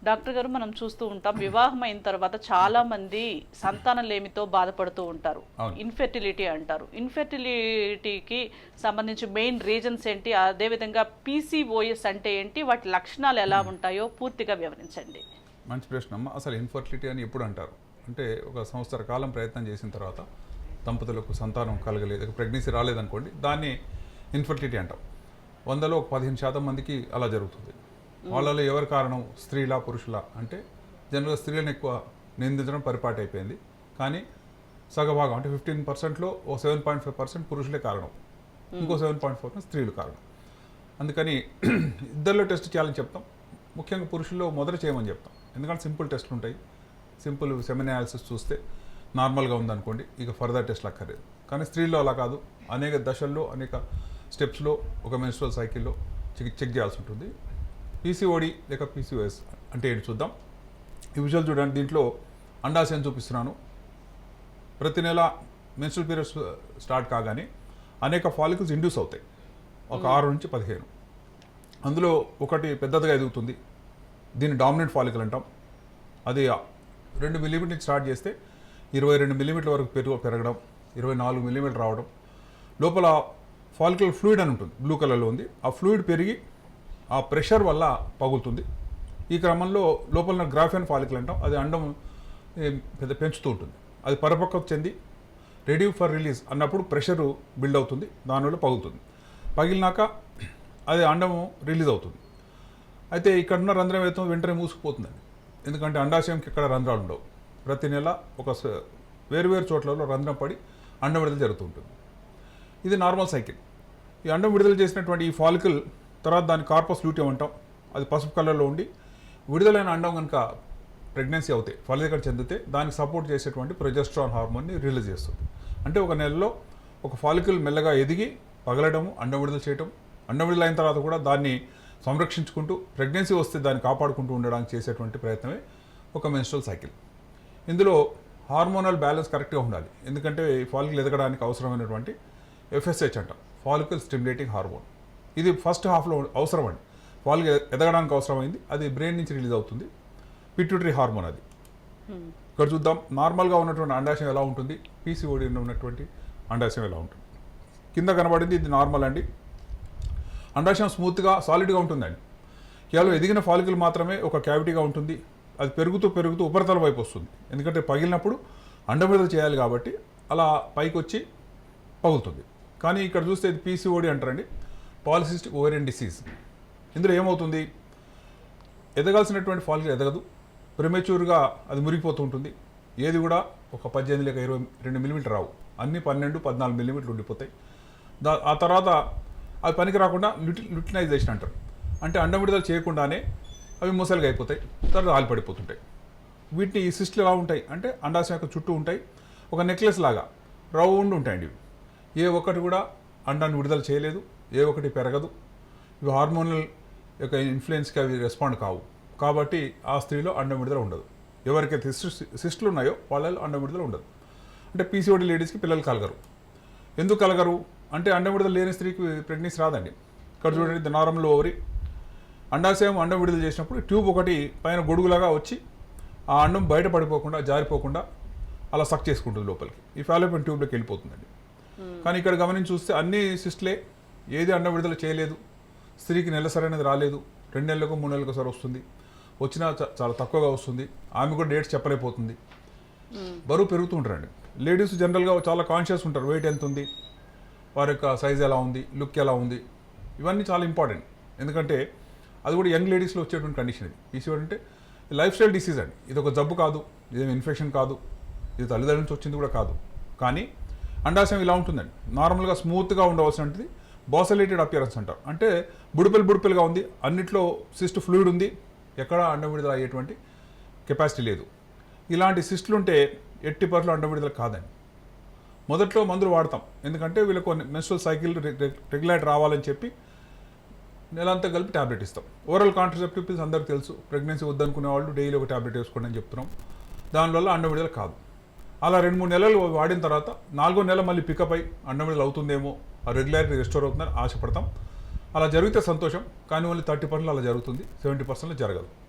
Doctor గారు మనం చూస్తూ ఉంటాం వివాహం అయిన తర్వాత చాలా మంది సంతానలేమితో బాధపడుతూ ఉంటారు. ఇన్ఫెర్టిలిటీ అంటారు. ఇన్ఫెర్టిలిటీకి సంబంధించి మెయిన్ రీజన్స్ ఏంటి, అదేవిధంగా పీసీఓఎస్ అంటే ఏంటి, వాటి లక్షణాలు ఎలా ఉంటాయో పూర్తిగా వివరించండి. మంచి ప్రశ్న అమ్మ. అసలు ఇన్ఫర్టిలిటీ అని ఎప్పుడు అంటారు అంటే, ఒక సంవత్సర కాలం ప్రయత్నం చేసిన తర్వాత దంపతులకు సంతానం కలగలేదు, ప్రెగ్నెన్సీ రాలేదనుకోండి, దాన్ని ఇన్ఫర్టిలిటీ అంటాం. 100లో 15% మందికి అలా జరుగుతుంది. వాళ్ళలో ఎవరి కారణం, స్త్రీలా పురుషులా అంటే జనరల్గా స్త్రీలను ఎక్కువ నిందించడం పరిపాటి అయిపోయింది. కానీ సగభాగం అంటే 15%లో ఓ 7.5% పురుషులే కారణం, ఇంకో 7.4% స్త్రీలు కారణం. అందుకని ఇద్దరిలో టెస్ట్ చేయాలని చెప్తాం. ముఖ్యంగా పురుషుల్లో మొదట చేయమని చెప్తాం, ఎందుకంటే సింపుల్ టెస్ట్లు ఉంటాయి. సింపుల్ సెమెన్ అనాలిసిస్ చూస్తే నార్మల్గా ఉందనుకోండి, ఇక ఫర్దర్ టెస్ట్లు అక్కర్లేదు. కానీ స్త్రీల్లో అలా కాదు, అనేక దశల్లో అనేక స్టెప్స్లో ఒక మెన్స్ట్రువల్ సైకిల్లో చెక్ చేయాల్సి ఉంటుంది. పీసీఓడి లేక పీసీఓఎస్ అంటే ఏంటి చూద్దాం. ఈ విజువల్ చూడండి. దీంట్లో అండాశయం చూపిస్తున్నాను. ప్రతి నెల మెన్స్ట్రువల్ పీరియడ్స్ స్టార్ట్ కాగానే అనేక ఫాలికల్స్ ఇండ్యూస్ అవుతాయి, ఒక 6 నుంచి 15. అందులో ఒకటి పెద్దదిగా ఎదుగుతుంది, దీన్ని డామినెంట్ ఫాలికల్ అంటాం. అది 2 మిల్లీమీటర్ నుంచి స్టార్ట్ చేస్తే 22 మిల్లీమీటర్ల వరకు పెరగడం, 24 మిల్లీమీటర్ రావడం. లోపల ఫాలికల్ ఫ్లూయిడ్ అని ఉంటుంది, బ్లూ కలర్లో ఉంది. ఆ ఫ్లూయిడ్ పెరిగి ఆ ప్రెషర్ వల్ల పగులుతుంది. ఈ క్రమంలో లోపల గ్రాఫియన్ ఫాలికల్ అంటాం, అది అండం పెంచుతూ ఉంటుంది. అది పరిపక్వత చెంది రెడీ ఫర్ రిలీజ్ అన్నప్పుడు ప్రెషరు బిల్డ్ అవుతుంది, దానివల్ల పగులుతుంది. పగిలినాక అది అండము రిలీజ్ అవుతుంది. అయితే ఇక్కడున్న రంధ్రం ఏదైతే వెంటనే మూసుకుపోతుందండి, ఎందుకంటే అండాశయంకి ఇక్కడ రంధ్రాలు ఉండవు. ప్రతి నెల ఒక వేరువేరు చోట్లలో రంధ్రం పడి అండం విడుదల జరుగుతూ ఉంటుంది. ఇది నార్మల్ సైకిల్. ఈ అండం విడుదల చేసినటువంటి ఈ ఫాలికల్ తర్వాత దాన్ని కార్పస్ లూటియం అంటాం. అది పసుపు కలర్లో ఉండి విడుదలైన అండం కనుక ప్రెగ్నెన్సీ అవుతాయి, ఫలితం చెందితే దానికి సపోర్ట్ చేసేటువంటి ప్రొజెస్ట్రాన్ హార్మోన్ని రిలీజ్ చేస్తుంది. అంటే ఒక నెలలో ఒక ఫాలికల్ మెల్లగా ఎదిగి పగలడము, అండం విడుదల చేయటం, అండం విడుదల అయిన తర్వాత కూడా దాన్ని సంరక్షించుకుంటూ ప్రెగ్నెన్సీ వస్తే దాన్ని కాపాడుకుంటూ ఉండడానికి చేసేటువంటి ప్రయత్నమే ఒక మెన్స్ట్రువల్ సైకిల్. ఇందులో హార్మోనల్ బ్యాలెన్స్ కరెక్ట్గా ఉండాలి, ఎందుకంటే ఈ ఫాలికల్ ఎదగడానికి అవసరమైనటువంటి ఎఫ్ఎస్హెచ్ అంటాం, ఫాలికల్ స్టిమ్యులేటింగ్ హార్మోన్. ఇది ఫస్ట్ హాఫ్లో అవసరం అండి. ఫాలికల్ ఎదగడానికి అవసరమైంది, అది బ్రెయిన్ నుంచి రిలీజ్ అవుతుంది, పిట్యూటరీ హార్మోన్ అది. ఇక్కడ చూద్దాం, నార్మల్గా ఉన్నటువంటి అండాశయం ఎలా ఉంటుంది, పీసీఓడి ఉన్నటువంటి అండాశయం ఎలా ఉంటుంది. కింద కనబడింది ఇది నార్మల్ అండి. అండాశయం స్మూత్గా సాలిడ్గా ఉంటుందండి. కేవలం ఎదిగిన ఫాలికల్ మాత్రమే ఒక క్యావిటీగా ఉంటుంది. అది పెరుగుతూ పెరుగుతూ ఉపరితల వైపు వస్తుంది, ఎందుకంటే పగిలినప్పుడు అండం విడుదల చేయాలి కాబట్టి అలా పైకి వచ్చి పగులుతుంది. కానీ ఇక్కడ చూస్తే ఇది పీసీఓడి అంటారండి, పాలిసిస్టిక్ ఓవేరియన్ డిసీజ్. ఇందులో ఏమవుతుంది, ఎదగాల్సినటువంటి ఫాలికల్ ఎదగదు, ప్రిమెచ్యూర్గా అది మురిగిపోతూ ఉంటుంది. ఏది కూడా ఒక 18 లేక 22 మిల్లీమీటర్ రావు, అన్నీ 12-14 మిల్లీమీటర్లు ఉండిపోతాయి. ఆ తర్వాత అది పనికి రాకుండా ల్యూటినైజేషన్ అంటారు, అంటే అండం విడుదల చేయకుండానే అవి ముసలిగా అయిపోతాయి, తర్వాత ఆలిపడిపోతుంటాయి. వీటిని ఈ సిస్టులు ఎలా ఉంటాయి అంటే అండాశయం యొక్క చుట్టూ ఉంటాయి, ఒక నెక్లెస్ లాగా రౌండ్ ఉంటాయండి. ఏ ఒక్కటి కూడా అండాన్ని విడుదల చేయలేదు, ఏ ఒక్కటి పెరగదు. ఇవి హార్మోనల్ యొక్క ఇన్ఫ్లుయెన్స్కి అవి రెస్పాండ్ కావు, కాబట్టి ఆ స్త్రీలో అండం విడుదల ఉండదు. ఎవరికైతే సిస్టులు ఉన్నాయో వాళ్ళలో అండం విడుదల ఉండదు. అంటే పీసీఓడి లేడీస్కి పిల్లలు కలగరు. ఎందుకు కలగరు అంటే అండం విడుదల లేని స్త్రీకి ప్రెగ్నెన్సీ రాదండి. ఇక్కడ చూడండి, ఇది నార్మల్ ఓవరీ. అండాశయం అండం విడుదల చేసినప్పుడు ట్యూబ్ ఒకటి పైన గొడుగులాగా వచ్చి ఆ అండం బయట పడిపోకుండా జారిపోకుండా అలా సక్ చేసుకుంటుంది లోపలికి, ఈ ఫాలోపియన్ ట్యూబ్లోకి వెళ్ళిపోతుందండి. కానీ ఇక్కడ గమనించి చూస్తే అన్ని సిస్టులే, ఏది అండం విడుదల చేయలేదు. స్త్రీకి నెలసరి అనేది రాలేదు, 2 నెలలకు 3 నెలలకు ఒకసారి వస్తుంది, వచ్చినా చాలా తక్కువగా వస్తుంది. ఆమె కూడా డేట్స్ చెప్పలేకపోతుంది. బరువు పెరుగుతూ ఉంటారండి. లేడీస్ జనరల్గా చాలా కాన్షియస్ ఉంటారు, వెయిట్ ఎంత ఉంది, వారి యొక్క సైజ్ ఎలా ఉంది, లుక్ ఎలా ఉంది, ఇవన్నీ చాలా ఇంపార్టెంట్. ఎందుకంటే అది కూడా యంగ్ లేడీస్లో వచ్చేటువంటి కండిషన్. ఇది పీసీఓడి అంటే లైఫ్ స్టైల్ డిసీజ్ అండి. ఇది ఒక జబ్బు కాదు, ఇదేమి ఇన్ఫెక్షన్ కాదు, ఇది తల్లిదండ్రుల నుంచి వచ్చింది కూడా కాదు. కానీ అండాశయం ఇలా ఉంటుందండి, నార్మల్గా స్మూత్గా ఉండవలసినది బాసలేటెడ్ అపియరెన్స్ అంటారు. అంటే బుడిపెలుగా ఉంది, అన్నిట్లో సిస్ట్ ఫ్లూయిడ్ ఉంది, ఎక్కడ అండం విడుదల అయ్యేటువంటి కెపాసిటీ లేదు. ఇలాంటి సిస్టులు ఉంటే 80% అండం విడుదల కాదండి. మొదట్లో మందులు వాడతాం, ఎందుకంటే వీళ్ళకు మెన్స్ట్రువల్ సైకిల్ రెగ్యులేట్ రావాలని చెప్పి నెలంతా కలిపి ట్యాబ్లెట్ ఇస్తాం. ఓరల్ కాంట్రసెప్టివ్ పిల్స్ అందరికీ తెలుసు, ప్రెగ్నెన్సీ వద్దనుకునే వాళ్ళు డైలీ ఒక ట్యాబ్లెట్ వేసుకోండి అని చెప్తున్నాం. దానివల్ల అండం విడుదల కాదు. అలా 2-3 నెలలు వాడిన తర్వాత 4వ నెల మళ్ళీ పికప్ అయి అండం విడుదల అవుతుందేమో, ఆ రెగ్యులారిటీ రెస్టోర్ అవుతుందని ఆశపడతాం. అలా జరిగితే సంతోషం, కానీ ఓన్లీ 30% అలా జరుగుతుంది, 70% జరగదు.